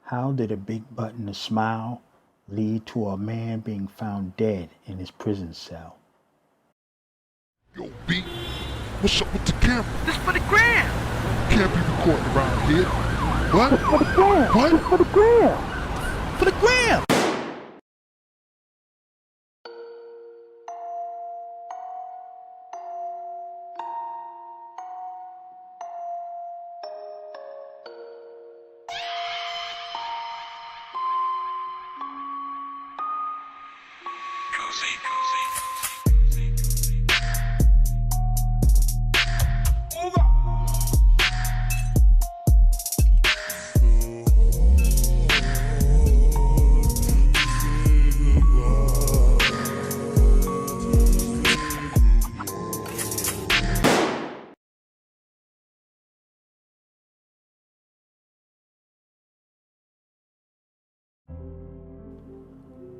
How did a big butt and a smile lead to a man being found dead in his prison cell? Yo, B, what's up with the camera? This for the gram. Can't be recording around here. What? For the gram. What? For the gram. For the gram.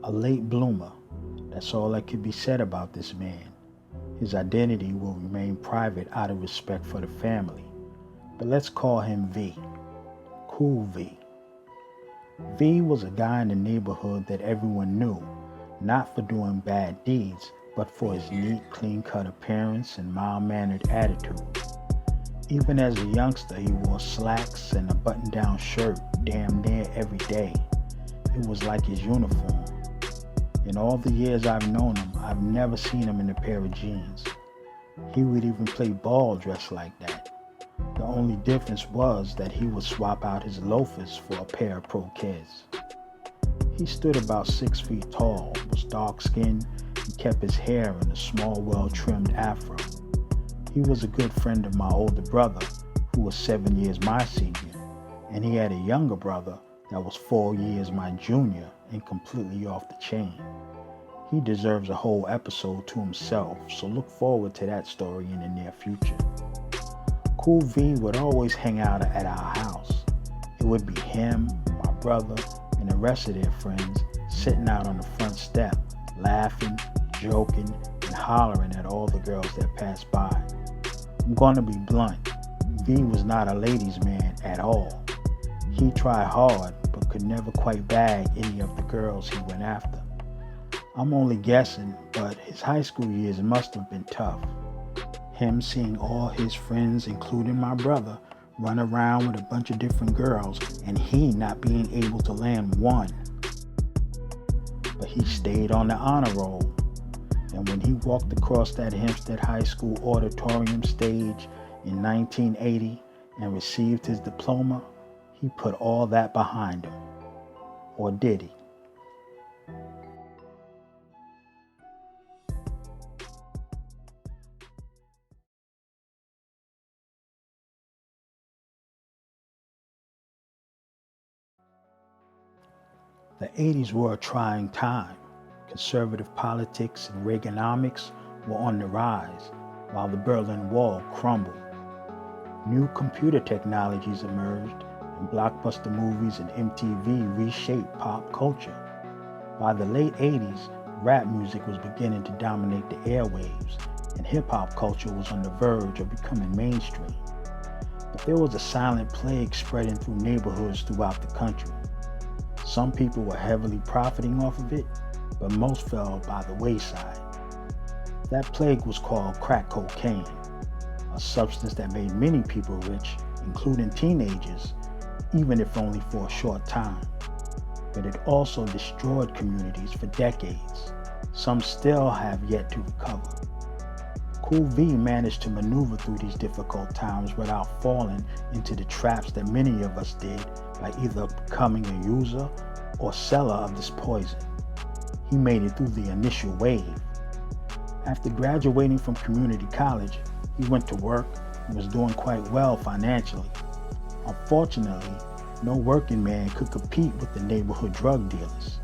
A late bloomer. That's all that could be said about this man. His identity will remain private out of respect for the family. But let's call him V. Cool V. V was a guy in the neighborhood that everyone knew, not for doing bad deeds, but for his neat, clean-cut appearance and mild-mannered attitude. Even as a youngster, he wore slacks and a button-down shirt damn near every day. It was like his uniform. In all the years I've known him, I've never seen him in a pair of jeans. He would even play ball dressed like that. The only difference was that he would swap out his loafers for a pair of Pro Kids. He stood about 6 feet tall, was dark-skinned, and kept his hair in a small, well-trimmed afro. He was a good friend of my older brother, who was 7 years my senior, and he had a younger brother that was 4 years my junior and completely off the chain. He deserves a whole episode to himself, so look forward to that story in the near future. Cool V would always hang out at our house. It would be him, my brother, and the rest of their friends sitting out on the front step, laughing, joking, and hollering at all the girls that passed by. I'm going to be blunt. V was not a ladies' man at all. He tried hard, but could never quite bag any of the girls he went after. I'm only guessing, but his high school years must have been tough. Him seeing all his friends, including my brother, run around with a bunch of different girls, and he not being able to land one. But he stayed on the honor roll, and when he walked across that Hempstead High School auditorium stage in 1980 and received his diploma, he put all that behind him. Or did he? The 80s were a trying time. Conservative politics and Reaganomics were on the rise, while the Berlin Wall crumbled. New computer technologies emerged, and blockbuster movies and MTV reshaped pop culture. By the late 80s, rap music was beginning to dominate the airwaves, and hip-hop culture was on the verge of becoming mainstream. But there was a silent plague spreading through neighborhoods throughout the country. Some people were heavily profiting off of it, but most fell by the wayside. That plague was called crack cocaine, a substance that made many people rich, including teenagers, even if only for a short time. But it also destroyed communities for decades. Some still have yet to recover. Cool V managed to maneuver through these difficult times without falling into the traps that many of us did by either becoming a user or seller of this poison. He made it through the initial wave. After graduating from community college, he went to work and was doing quite well financially. Unfortunately, no working man could compete with the neighborhood drug dealers.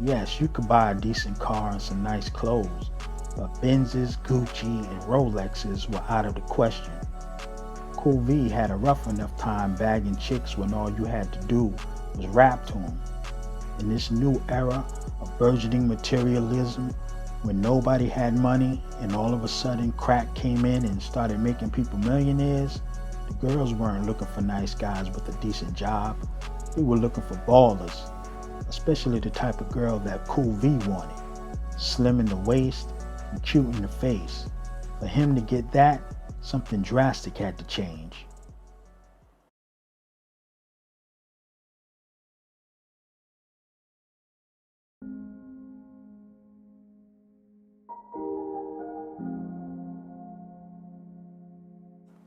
Yes, you could buy a decent car and some nice clothes, but Benzes, Gucci, and Rolexes were out of the question. Cool V had a rough enough time bagging chicks when all you had to do was rap to them. In this new era of burgeoning materialism, when nobody had money and all of a sudden crack came in and started making people millionaires, the girls weren't looking for nice guys with a decent job. They were looking for ballers, especially the type of girl that Cool V wanted. Slim in the waist and cute in the face. For him to get that, something drastic had to change.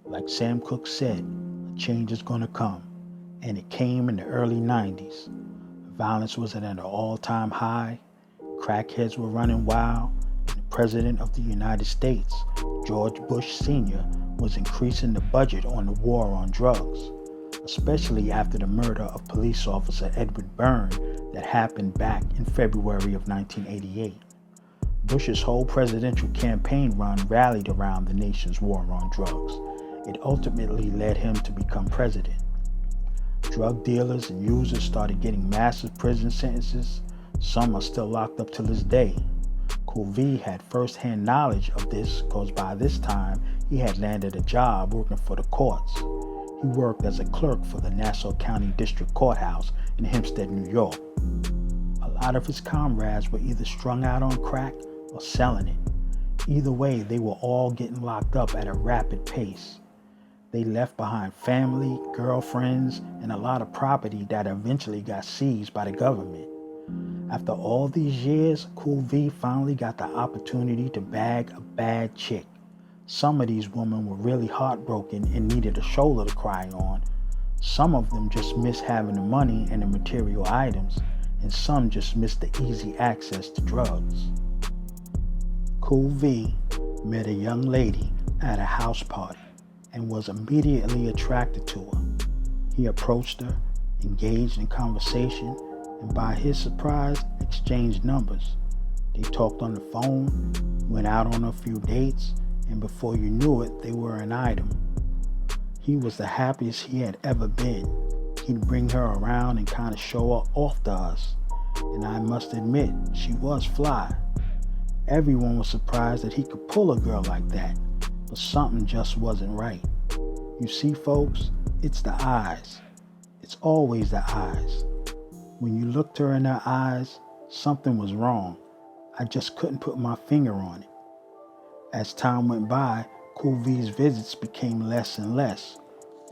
Like Sam Cooke said, a change is going to come, and it came in the early 90s. Violence was at an all-time high, crackheads were running wild, and the President of the United States, George Bush Sr., was increasing the budget on the war on drugs, especially after the murder of police officer Edward Byrne that happened back in February of 1988. Bush's whole presidential campaign run rallied around the nation's war on drugs. It ultimately led him to become president. Drug dealers and users started getting massive prison sentences. Some are still locked up to this day. Cool V had first-hand knowledge of this because by this time he had landed a job working for the courts. He worked as a clerk for the Nassau County District Courthouse in Hempstead, New York. A lot of his comrades were either strung out on crack or selling it. Either way, they were all getting locked up at a rapid pace. They left behind family, girlfriends, and a lot of property that eventually got seized by the government. After all these years, Cool V finally got the opportunity to bag a bad chick. Some of these women were really heartbroken and needed a shoulder to cry on. Some of them just missed having the money and the material items, and some just missed the easy access to drugs. Cool V met a young lady at a house party and was immediately attracted to her. He approached her, engaged in conversation, and by his surprise, exchanged numbers. They talked on the phone, went out on a few dates, and before you knew it, they were an item. He was the happiest he had ever been. He'd bring her around and kind of show her off to us. And I must admit, she was fly. Everyone was surprised that he could pull a girl like that, but something just wasn't right. You see, folks, it's the eyes. It's always the eyes. When you looked her in her eyes, something was wrong. I just couldn't put my finger on it. As time went by, Cool V's visits became less and less.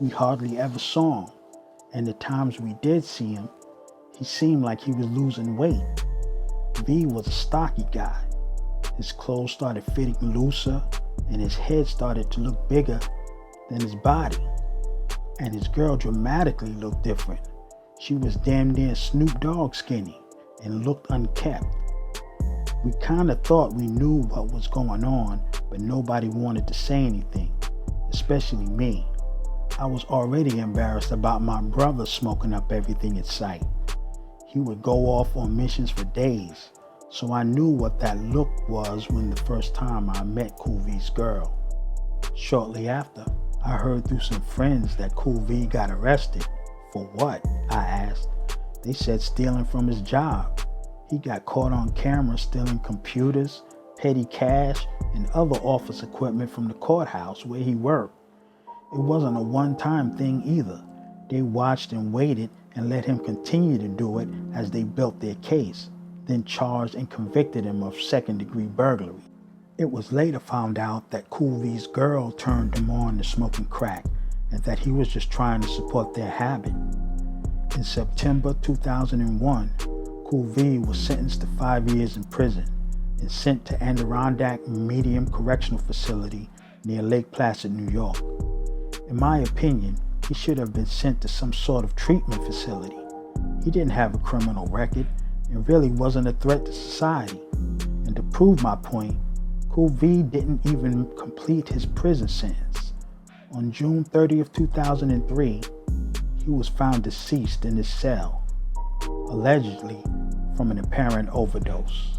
We hardly ever saw him, and the times we did see him, he seemed like he was losing weight. V was a stocky guy. His clothes started fitting looser, and his head started to look bigger than his body. And his girl dramatically looked different. She was damn near Snoop Dogg skinny and looked unkept. We kind of thought we knew what was going on, but nobody wanted to say anything, especially me. I was already embarrassed about my brother smoking up everything in sight. He would go off on missions for days, so I knew what that look was when the first time I met Cool V's girl. Shortly after, I heard through some friends that Cool V got arrested. For what? I asked. They said stealing from his job. He got caught on camera stealing computers, petty cash, and other office equipment from the courthouse where he worked. It wasn't a one-time thing either. They watched and waited and let him continue to do it as they built their case, then charged and convicted him of second-degree burglary. It was later found out that Cool V's girl turned him on to smoking crack and that he was just trying to support their habit. In September 2001, Cool V was sentenced to 5 years in prison and sent to Adirondack Medium Correctional Facility near Lake Placid, New York. In my opinion, he should have been sent to some sort of treatment facility. He didn't have a criminal record and really wasn't a threat to society. And to prove my point, Cool V didn't even complete his prison sentence. On June 30th, 2003, he was found deceased in his cell, allegedly from an apparent overdose.